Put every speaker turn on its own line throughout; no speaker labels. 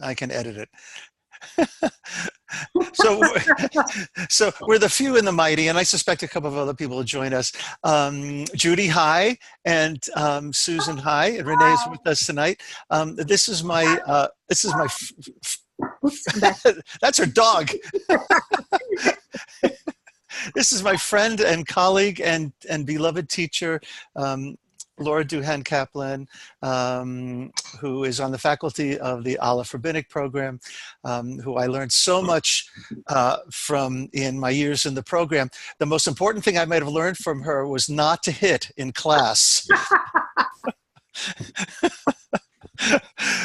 I can edit it. So, so we're the few and the mighty, and I suspect a couple of other people will join us. Judy, hi, and Susan, hi, and Renee is with us tonight. This is my that's her dog. This is my friend and colleague and beloved teacher, Laura Duhan Kaplan, who is on the faculty of the Aleph Rabbinic program, who I learned so much from in my years in the program. The most important thing I might have learned from her was not to hit in class.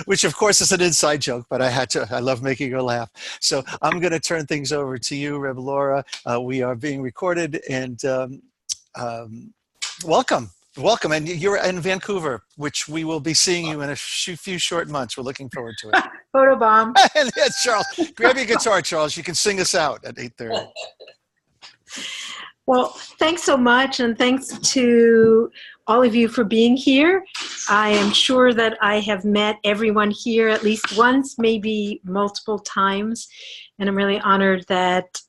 Which of course is an inside joke, but I love making her laugh. So I'm going to turn things over to you, Reb Laura. We are being recorded, and welcome. Welcome, and you're in Vancouver, which we will be seeing you in a few short months. We're looking forward to it.
Photobomb.
And yes, Charles, grab your guitar, Charles. You can sing us out at 8:30.
Well, thanks so much, and thanks to all of you for being here. I am sure that I have met everyone here at least once, maybe multiple times, and I'm really honored that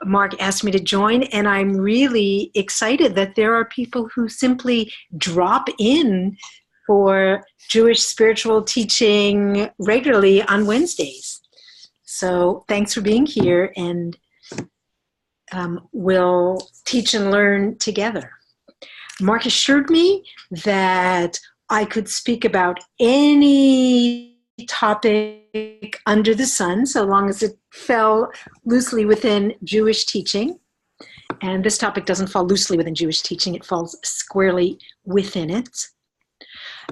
Mark asked me to join, and I'm really excited that there are people who simply drop in for Jewish spiritual teaching regularly on Wednesdays. So thanks for being here, and we'll teach and learn together. Mark assured me that I could speak about any topic under the sun, so long as it fell loosely within Jewish teaching. And this topic doesn't fall loosely within Jewish teaching, it falls squarely within it.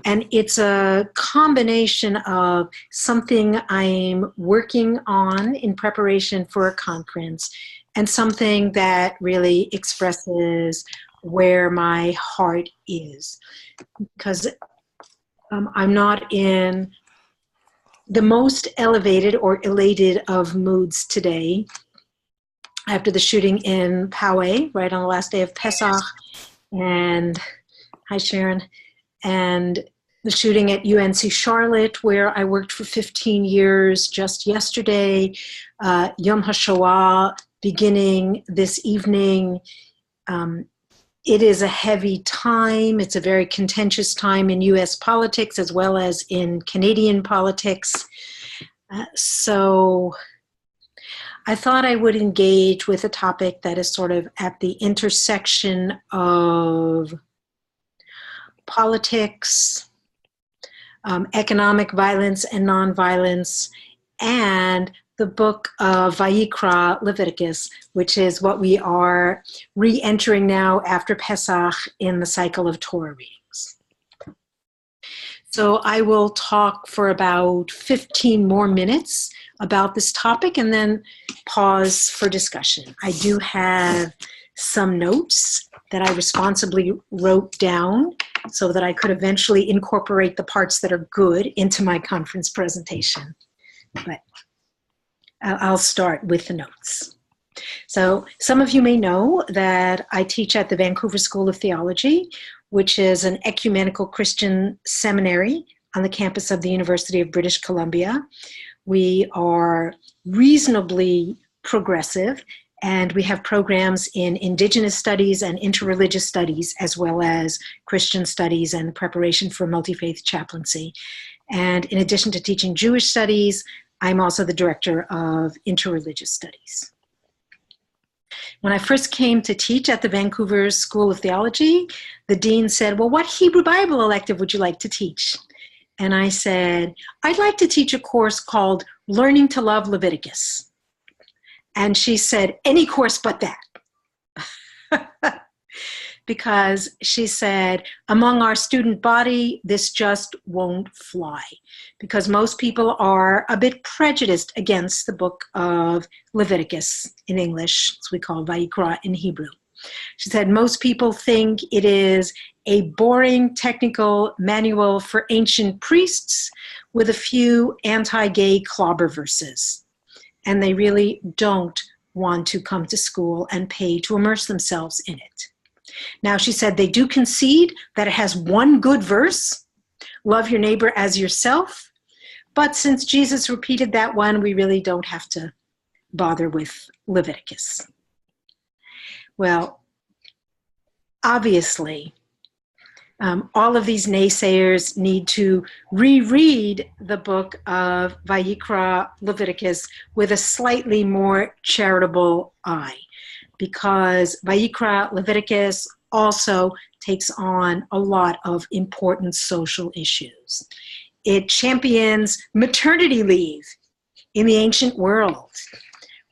And it's a combination of something I'm working on in preparation for a conference and something that really expresses where my heart is. Because I'm not in the most elevated or elated of moods today after the shooting in Poway, right on the last day of Pesach, and hi Sharon, and the shooting at UNC Charlotte, where I worked for 15 years just yesterday, Yom HaShoah beginning this evening. It is a heavy time. It's a very contentious time in U.S. politics as well as in Canadian politics. So I thought I would engage with a topic that is sort of at the intersection of politics, economic violence and nonviolence, and the book of Vayikra, Leviticus, which is what we are re-entering now after Pesach in the cycle of Torah readings. So I will talk for about 15 more minutes about this topic and then pause for discussion. I do have some notes that I responsibly wrote down so that I could eventually incorporate the parts that are good into my conference presentation. But I'll start with the notes. So some of you may know that I teach at the Vancouver School of Theology, which is an ecumenical Christian seminary on the campus of the University of British Columbia. We are reasonably progressive, and we have programs in Indigenous studies and interreligious studies, as well as Christian studies and preparation for multi-faith chaplaincy. And in addition to teaching Jewish studies, I'm also the director of interreligious studies. When I first came to teach at the Vancouver School of Theology, the dean said, well, what Hebrew Bible elective would you like to teach? And I said, I'd like to teach a course called Learning to Love Leviticus. And she said, any course but that. Because she said, among our student body, this just won't fly. Because most people are a bit prejudiced against the book of Leviticus in English, as we call Vayikra in Hebrew. She said, most people think it is a boring technical manual for ancient priests with a few anti-gay clobber verses. And they really don't want to come to school and pay to immerse themselves in it. Now, she said they do concede that it has one good verse, love your neighbor as yourself, But since Jesus repeated that one, we really don't have to bother with Leviticus. Well, obviously, all of these naysayers need to reread the book of Vayikra, Leviticus, with a slightly more charitable eye, because Vayikra, Leviticus also takes on a lot of important social issues. It champions maternity leave in the ancient world,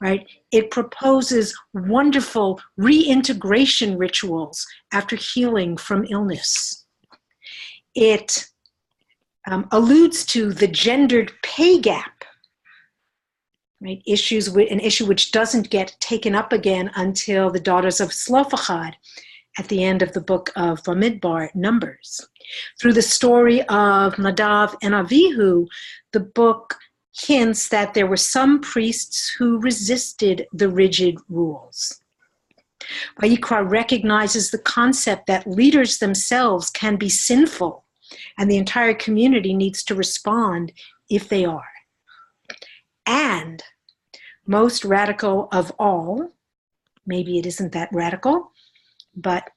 right? It proposes wonderful reintegration rituals after healing from illness. It alludes to the gendered pay gap, right? An issue which doesn't get taken up again until the daughters of Zelophehad at the end of the book of Bamidbar, Numbers. Through the story of Nadav and Avihu, the book hints that there were some priests who resisted the rigid rules. Vayikra recognizes the concept that leaders themselves can be sinful, and the entire community needs to respond if they are. And most radical of all, maybe it isn't that radical, but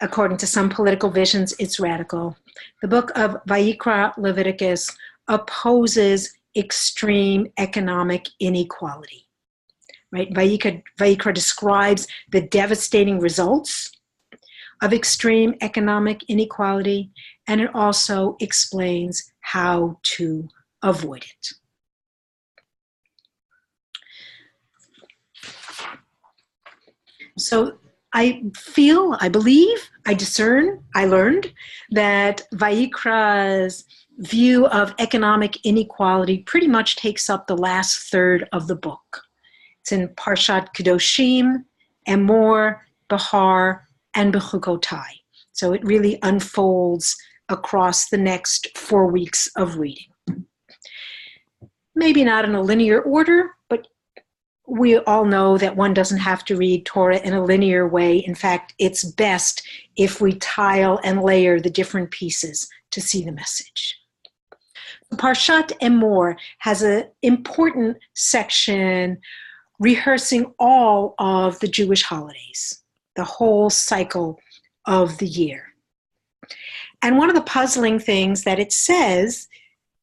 according to some political visions, it's radical. The book of Vayikra, Leviticus, opposes extreme economic inequality, right? Vayikra describes the devastating results of extreme economic inequality, and it also explains how to avoid it. So I believe, I discern, I learned that Vayikra's view of economic inequality pretty much takes up the last third of the book. It's in Parshat Kedoshim, Emor, Behar, and Bechukotai. So it really unfolds across the next 4 weeks of reading. Maybe not in a linear order, but we all know that one doesn't have to read Torah in a linear way. In fact, it's best if we tile and layer the different pieces to see the message. Parshat Emor has an important section rehearsing all of the Jewish holidays, the whole cycle of the year. And one of the puzzling things that it says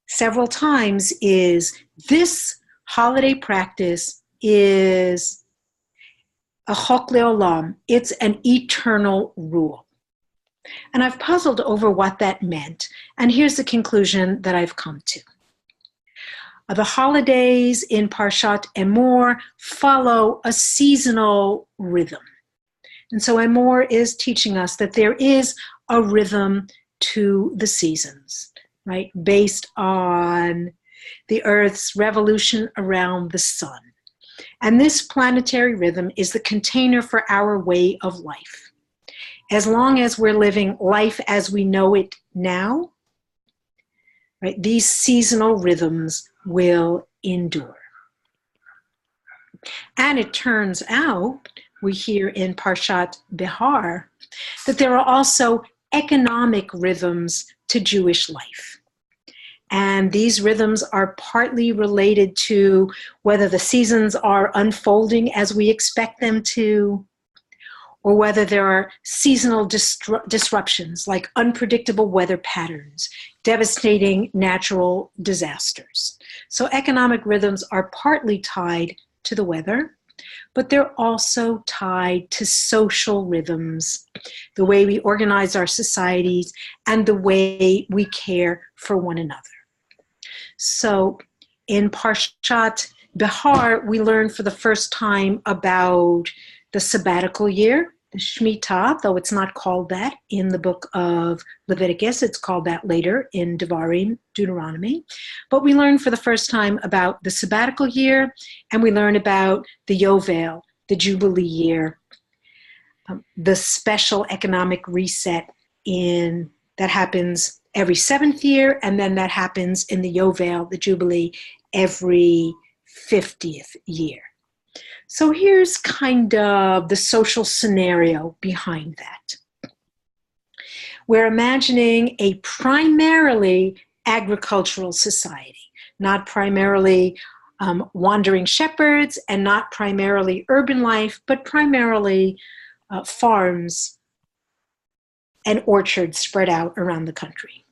several times is this holiday practice is a chok leolam. It's an eternal rule. And I've puzzled over what that meant. And here's the conclusion that I've come to. The holidays in Parshat Emor follow a seasonal rhythm. And so Emor is teaching us that there is a rhythm to the seasons, right? Based on the Earth's revolution around the sun. And this planetary rhythm is the container for our way of life. As long as we're living life as we know it now, right, these seasonal rhythms will endure. And it turns out, we hear in Parshat Behar, that there are also economic rhythms to Jewish life. And these rhythms are partly related to whether the seasons are unfolding as we expect them to, or whether there are seasonal disruptions like unpredictable weather patterns, devastating natural disasters. So economic rhythms are partly tied to the weather, but they're also tied to social rhythms, the way we organize our societies and the way we care for one another. So in Parshat Behar, we learn for the first time about the sabbatical year, the Shemitah, though it's not called that in the book of Leviticus. It's called that later in Devarim, Deuteronomy. But we learn for the first time about the sabbatical year, and we learn about the Yovel, the Jubilee year, the special economic reset that happens every 7th year, and then that happens in the Yovel, the Jubilee, every 50th year. So here's kind of the social scenario behind that. We're imagining a primarily agricultural society, not primarily wandering shepherds and not primarily urban life, but primarily farms and orchards spread out around the country.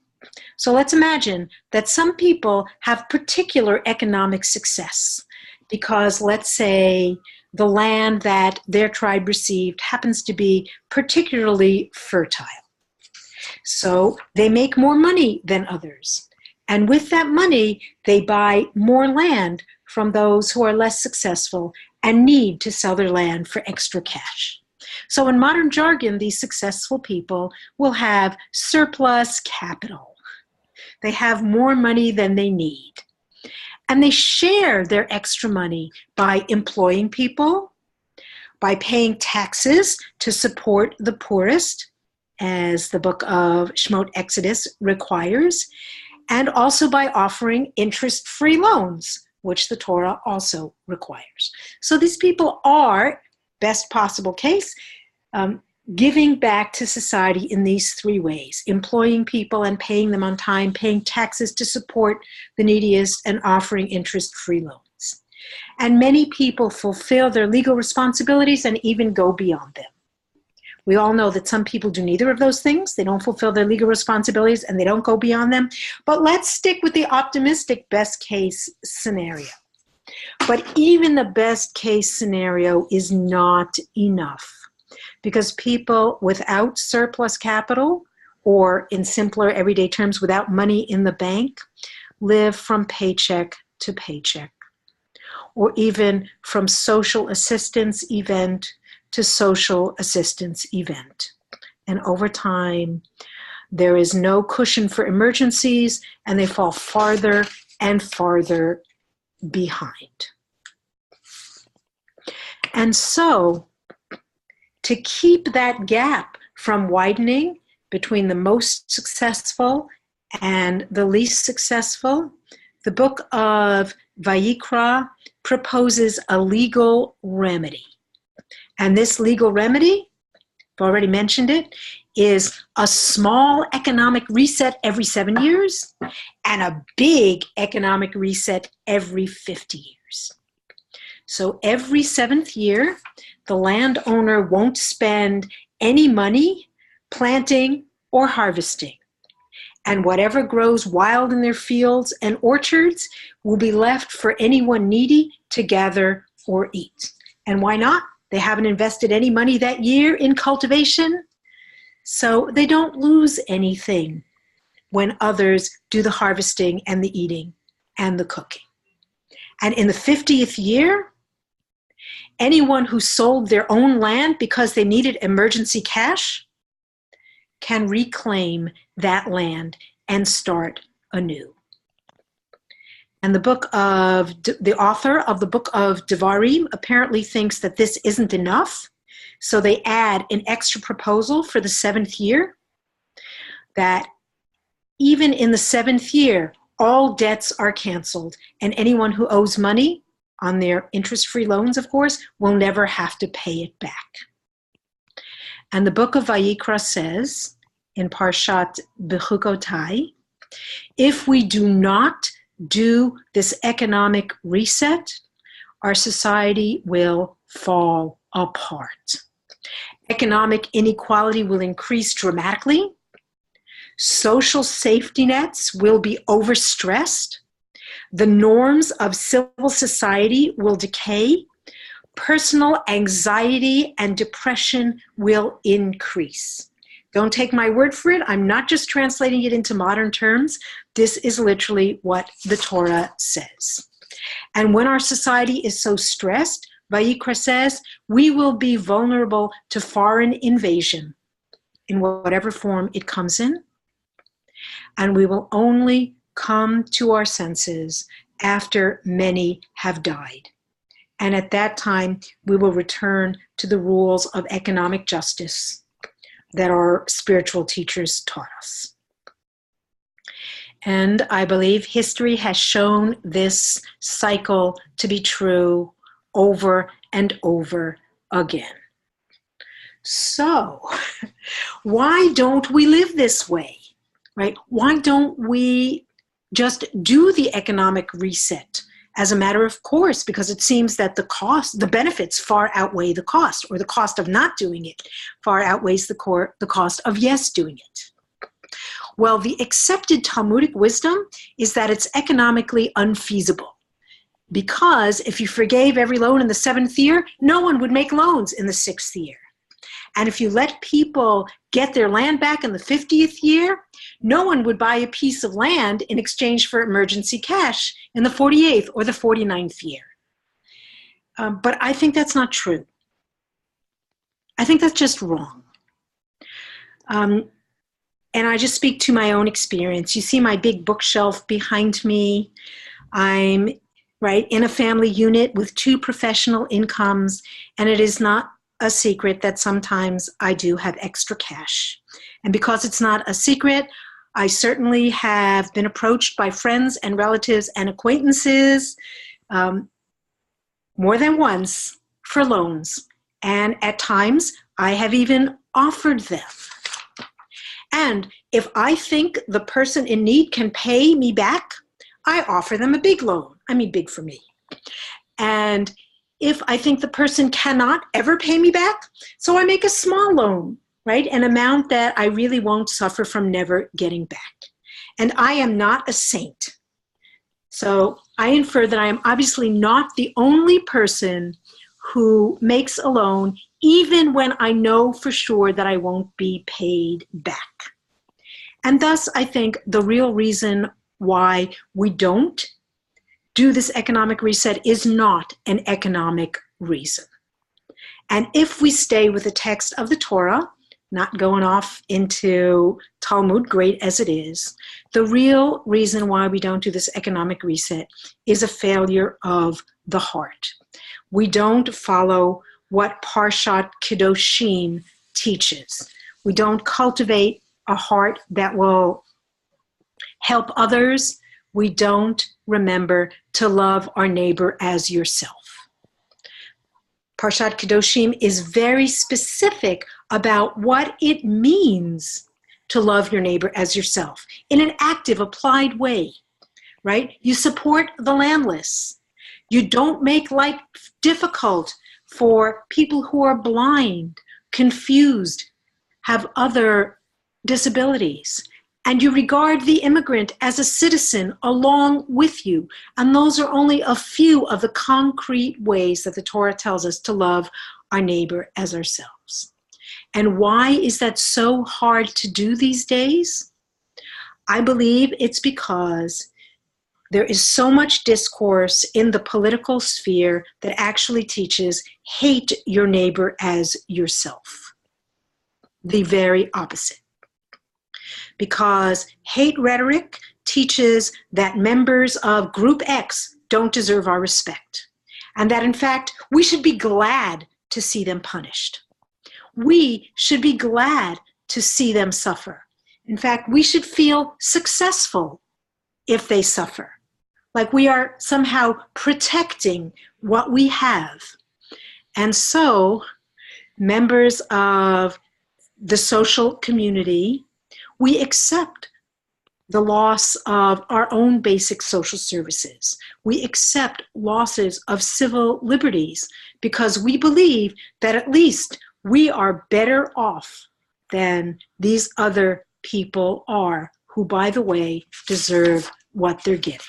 So let's imagine that some people have particular economic success because, let's say, the land that their tribe received happens to be particularly fertile. So they make more money than others. And with that money, they buy more land from those who are less successful and need to sell their land for extra cash. So in modern jargon, these successful people will have surplus capital. They have more money than they need. And they share their extra money by employing people, by paying taxes to support the poorest, as the book of Shemot Exodus requires, and also by offering interest-free loans, which the Torah also requires. So these people are, best possible case, giving back to society in these three ways: employing people and paying them on time, paying taxes to support the neediest, and offering interest-free loans. And many people fulfill their legal responsibilities and even go beyond them. We all know that some people do neither of those things. They don't fulfill their legal responsibilities and they don't go beyond them. But let's stick with the optimistic best case scenario. But even the best case scenario is not enough, because people without surplus capital, or in simpler everyday terms, without money in the bank, live from paycheck to paycheck, or even from social assistance event to social assistance event. And over time, there is no cushion for emergencies, and they fall farther and farther behind. And so, to keep that gap from widening between the most successful and the least successful, the book of Vayikra proposes a legal remedy. And this legal remedy, I've already mentioned it, is a small economic reset every 7 years and a big economic reset every 50 years. So every 7th year, the landowner won't spend any money planting or harvesting. And whatever grows wild in their fields and orchards will be left for anyone needy to gather or eat. And why not? They haven't invested any money that year in cultivation, so they don't lose anything when others do the harvesting and the eating and the cooking. And in the 50th year, anyone who sold their own land because they needed emergency cash can reclaim that land and start anew. And the author of the book of Devarim apparently thinks that this isn't enough, so they add an extra proposal for the 7th year, that even in the 7th year, all debts are canceled, and anyone who owes money on their interest-free loans, of course, will never have to pay it back. And the book of Vayikra says, in Parshat Bechukotai, if we do not do this economic reset, our society will fall apart. Economic inequality will increase dramatically. Social safety nets will be overstressed. The norms of civil society will decay. Personal anxiety and depression will increase. Don't take my word for it. I'm not just translating it into modern terms. This is literally what the Torah says. And when our society is so stressed, Vayikra says, we will be vulnerable to foreign invasion in whatever form it comes in. And we will only come to our senses after many have died. And at that time, we will return to the rules of economic justice that our spiritual teachers taught us. And I believe history has shown this cycle to be true over and over again. So, why don't we live this way, right? Why don't we just do the economic reset as a matter of course, because it seems that the benefits far outweigh the cost, or the cost of not doing it far outweighs the cost of yes doing it. Well, the accepted Talmudic wisdom is that it's economically unfeasible, because if you forgave every loan in the 7th year, no one would make loans in the 6th year. And if you let people get their land back in the 50th year, no one would buy a piece of land in exchange for emergency cash in the 48th or the 49th year. But I think that's not true. I think that's just wrong. And I just speak to my own experience. You see my big bookshelf behind me. I'm in a family unit with 2 professional incomes, and it is not a secret that sometimes I do have extra cash. And because it's not a secret, I certainly have been approached by friends and relatives and acquaintances more than once for loans. And at times, I have even offered them. And if I think the person in need can pay me back, I offer them a big loan. I mean, big for me. And if I think the person cannot ever pay me back, so I make a small loan, an amount that I really won't suffer from never getting back. And I am not a saint. So I infer that I am obviously not the only person who makes a loan, even when I know for sure that I won't be paid back. And thus, I think the real reason why we don't do this economic reset is not an economic reason. And if we stay with the text of the Torah, not going off into Talmud, great as it is, the real reason why we don't do this economic reset is a failure of the heart. We don't follow what Parshat Kedoshim teaches. We don't cultivate a heart that will help others. We don't remember to love our neighbor as yourself. Parshat Kedoshim is very specific about what it means to love your neighbor as yourself in an active, applied way, You support the landless. You don't make life difficult for people who are blind, confused, have other disabilities. And you regard the immigrant as a citizen along with you. And those are only a few of the concrete ways that the Torah tells us to love our neighbor as ourselves. And why is that so hard to do these days? I believe it's because there is so much discourse in the political sphere that actually teaches hate your neighbor as yourself. The very opposite. Because hate rhetoric teaches that members of Group X don't deserve our respect, and that in fact, we should be glad to see them punished. We should be glad to see them suffer. In fact, we should feel successful if they suffer, like we are somehow protecting what we have. And so, members of the social community, we accept the loss of our own basic social services. We accept losses of civil liberties because we believe that at least we are better off than these other people are, who, by the way, deserve what they're getting.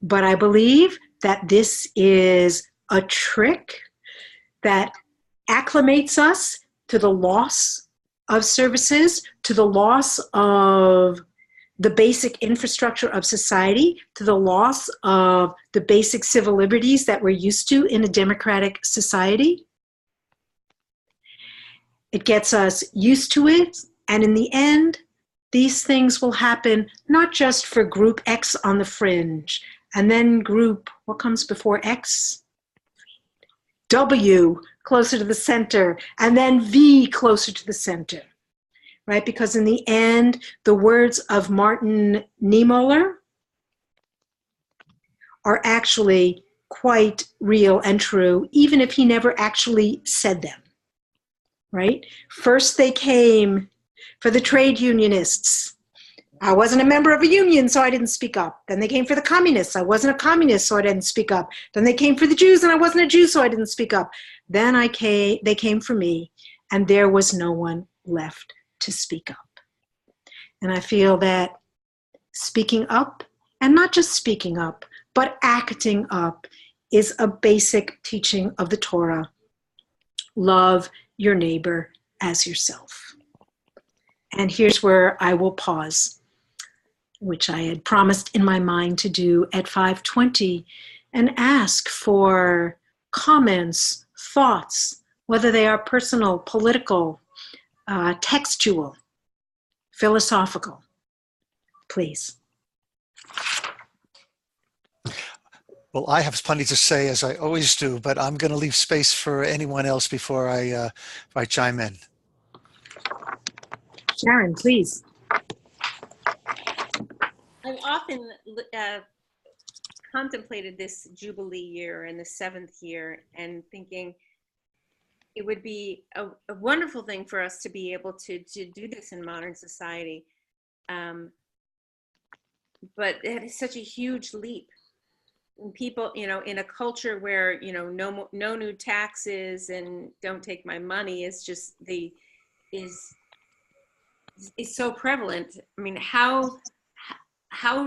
But I believe that this is a trick that acclimates us to the loss of services, to the loss of the basic infrastructure of society, to the loss of the basic civil liberties that we're used to in a democratic society. It gets us used to it, and in the end, these things will happen not just for Group X on the fringe, and then Group, what comes before X? W, closer to the center, and then V, closer to the center, Because in the end, the words of Martin Niemöller are actually quite real and true, even if he never actually said them, First they came for the trade unionists, I wasn't a member of a union, so I didn't speak up. Then they came for the communists. I wasn't a communist, so I didn't speak up. Then they came for the Jews, and I wasn't a Jew, so I didn't speak up. Then they came for me, and there was no one left to speak up. And I feel that speaking up, and not just speaking up, but acting up, is a basic teaching of the Torah. Love your neighbor as yourself. And here's where I will pause, which I had promised in my mind to do at 5:20, and ask for comments, thoughts, whether they are personal, political, textual, philosophical. Please.
Well, I have plenty to say, as I always do, but I'm going to leave space for anyone else before I chime in.
Sharon, please.
I've often contemplated this Jubilee year and the 7th year and thinking it would be a wonderful thing for us to be able to do this in modern society. But it is such a huge leap. And people, in a culture where, no new taxes and don't take my money is just is so prevalent. I mean, how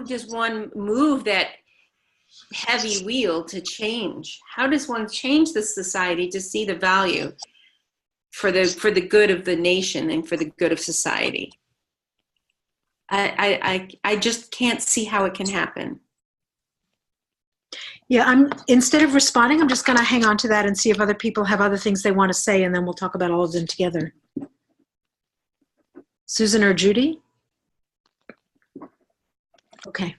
does one move that heavy wheel to change? How does one change the society to see the value for the good of the nation and for the good of society? I just can't see how it can happen.
Yeah, instead of responding, I'm just going to hang on to that and see if other people have other things they want to say, and then we'll talk about all of them together. Susan or Judy? Okay.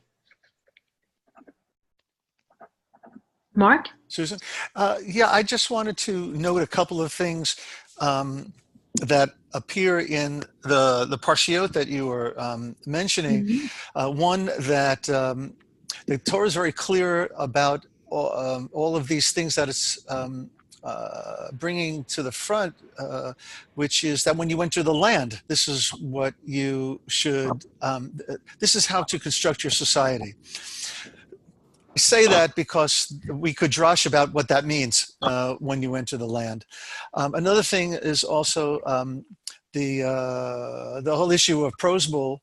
Mark?
Susan? Yeah, I just wanted to note a couple of things that appear in the parshiot that you were mentioning. Mm-hmm. One, that the Torah is very clear about all of these things that it's bringing to the front, which is that when you enter the land, this is what you should, this is how to construct your society. I say that because we could drash about what that means when you enter the land. Another thing is also the whole issue of prose bowl,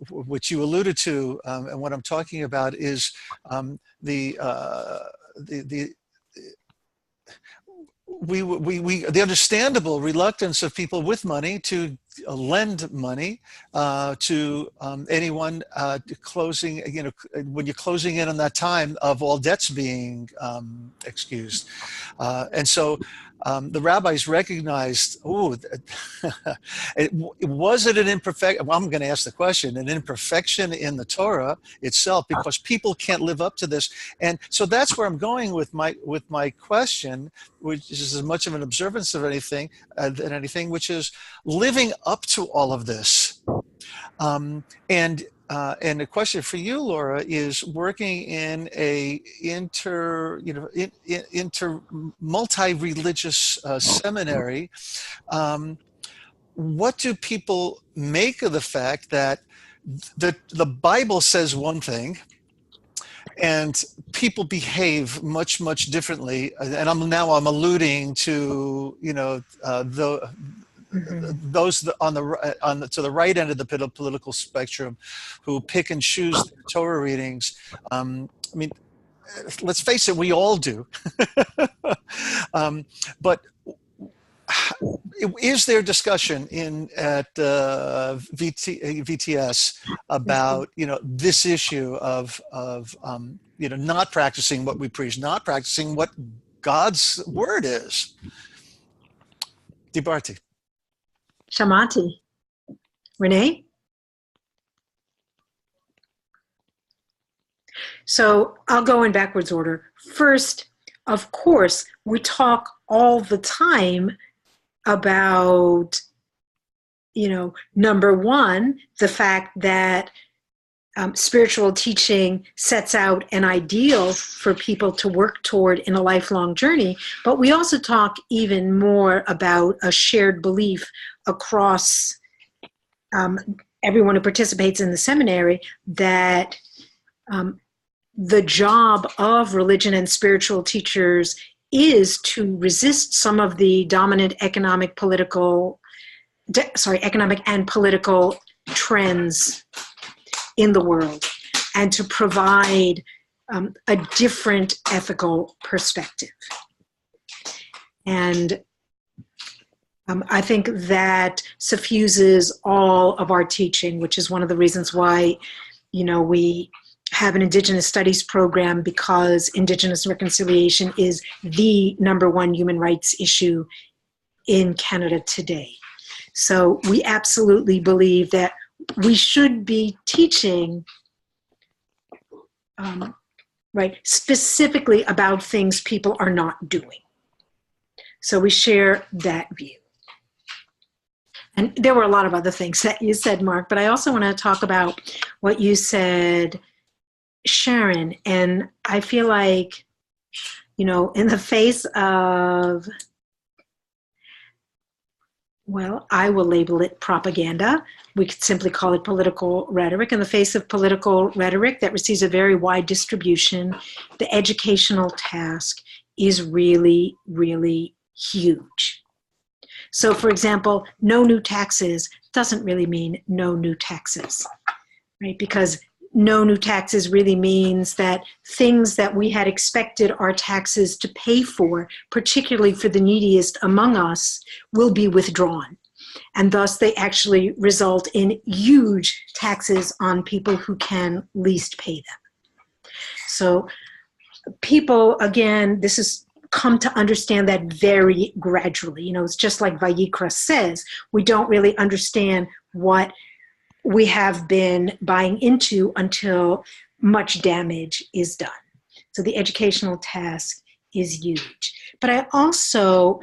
which you alluded to, and what I'm talking about is the understandable reluctance of people with money to lend money to anyone closing, when you're closing in on that time of all debts being excused. And so the rabbis recognized, was it an imperfection? Well, I'm going to ask the question, an imperfection in the Torah itself, because people can't live up to this. And so that's where I'm going with my question, which is as much of an observance of anything than anything, which is living up to all of this. And the question for you, Laura, is working in a multi-religious seminary. What do people make of the fact that the Bible says one thing, and people behave much, much differently? And I'm alluding to those to the right end of the political spectrum, who pick and choose their Torah readings. I mean, let's face it, we all do. But is there discussion at VTS about this issue of not practicing what we preach, not practicing what God's word is? Dibarti.
Shamati. Renee? So I'll go in backwards order. First, of course, we talk all the time about, number one, the fact that spiritual teaching sets out an ideal for people to work toward in a lifelong journey, but we also talk even more about a shared belief across everyone who participates in the seminary that the job of religion and spiritual teachers is to resist some of the dominant economic and political trends in the world, and to provide a different ethical perspective. And I think that suffuses all of our teaching, which is one of the reasons why, we have an Indigenous Studies program, because Indigenous reconciliation is the #1 human rights issue in Canada today. So we absolutely believe that we should be teaching specifically about things people are not doing. So we share that view. And there were a lot of other things that you said, Mark, but I also want to talk about what you said, Sharon. And I feel like, in the face of, well, I will label it propaganda. We could simply call it political rhetoric. In the face of political rhetoric that receives a very wide distribution, the educational task is really, really huge. So, for example, no new taxes doesn't really mean no new taxes, right? Because no new taxes really means that things that we had expected our taxes to pay for, particularly for the neediest among us, will be withdrawn. And thus they actually result in huge taxes on people who can least pay them. So people, again, this is come to understand that very gradually. It's just like Vayikra says, we don't really understand what we have been buying into until much damage is done. So the educational task is huge. But I also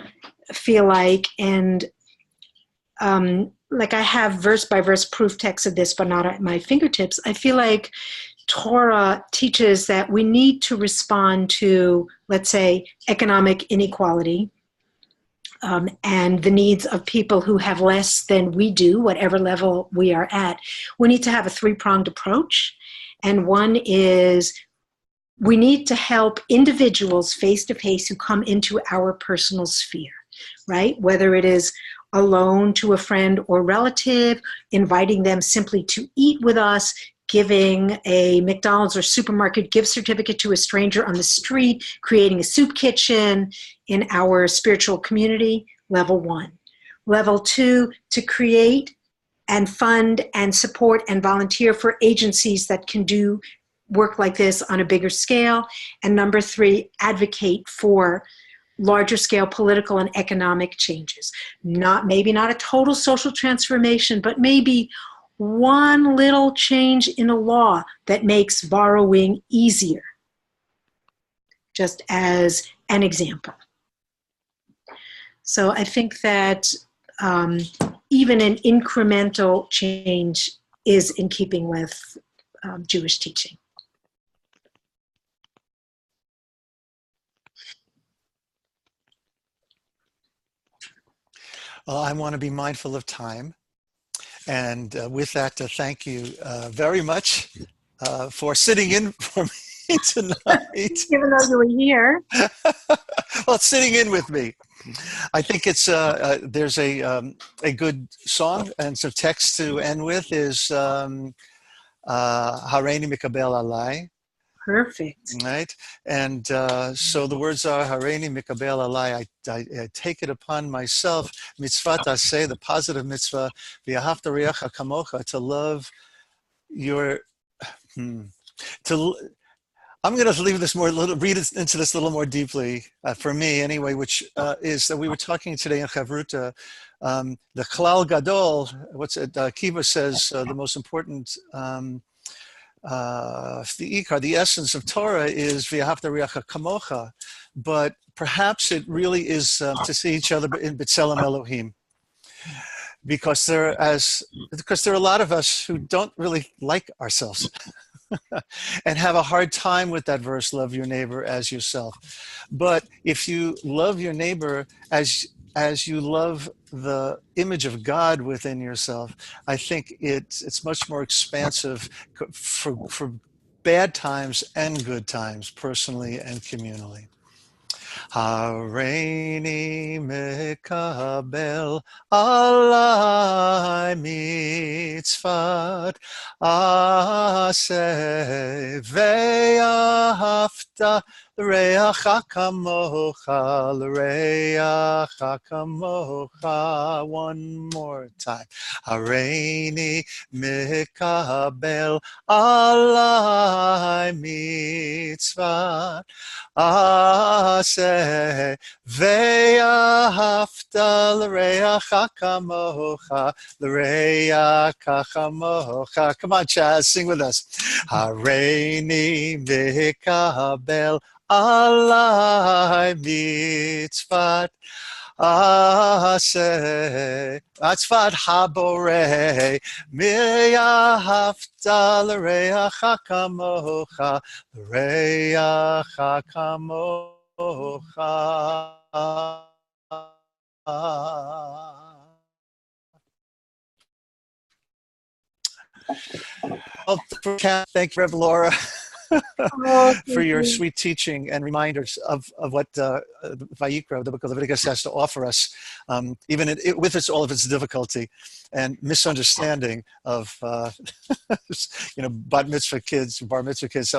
feel like, and like I have verse by verse proof text of this, but not at my fingertips, I feel like Torah teaches that we need to respond to, let's say, economic inequality and the needs of people who have less than we do, whatever level we are at. We need to have a three-pronged approach. And one is we need to help individuals face-to-face who come into our personal sphere, right? Whether it is a loan to a friend or relative, inviting them simply to eat with us, giving a McDonald's or supermarket gift certificate to a stranger on the street, creating a soup kitchen in our spiritual community, level 1. Level 2, to create and fund and support and volunteer for agencies that can do work like this on a bigger scale. And number 3, advocate for larger scale political and economic changes. Maybe not a total social transformation, but maybe one little change in a law that makes borrowing easier, just as an example. So I think that even an incremental change is in keeping with Jewish teaching.
Well, I want to be mindful of time. And with that, thank you very much for sitting in for me tonight.
Even though you were here.
Well, sitting in with me. I think it's there's a good song and some text to end with is Hareini Mikabel Alai.
Perfect.
Right? And so the words are Hareini Mikabel Alai. I take it upon myself, mitzvah taseh, the positive mitzvah, v'ahavta reacha kamocha, to love your, I'm going to leave this read into this a little more deeply, for me anyway, which is that we were talking today in Chavruta, the Klal Gadol, Kiva says, the most important the essence of Torah is v'ahavta reacha kamocha, but perhaps it really is to see each other in B'Tselem Elohim, because there are a lot of us who don't really like ourselves and have a hard time with that verse, love your neighbor as yourself. But if you love your neighbor as as you love the image of God within yourself, I think it's much more expansive for bad times and good times, personally and communally. Hareini mekabel alai mitzvat aseh ve'ahavta l'reacha kamocha l'reacha kamocha. One more time. Hareini mekabel alai mitzvat aseh ve'ahavta l'reacha kamocha l'reacha kamocha. Come on, Chaz, sing with us. Hareini mikabel alai mitzvat aseh mitzvat haborei miyahavta l'reacha kamocha l'reacha kamocha. Well, thank you, Rev. Laura,
Oh,
for
thank
your
you.
sweet teaching and reminders of what Vayikra, the book of Leviticus, has to offer us, even with all of its difficulty and misunderstanding of, bar mitzvah kids. So,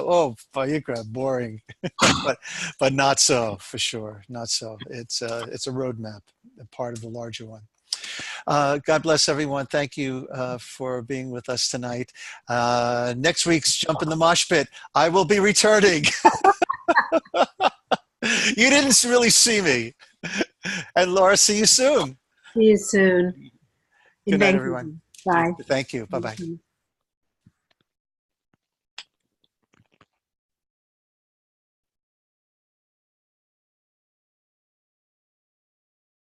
oh, Vayikra, boring, but not so, for sure, not so. It's a roadmap, a part of the larger one. God bless everyone. Thank you for being with us tonight. Next week's Jump in the Mosh Pit, I will be returning. You didn't really see me. And Laura, see you soon.
See you soon.
Good night, everyone.
Bye.
Thank you. Bye-bye.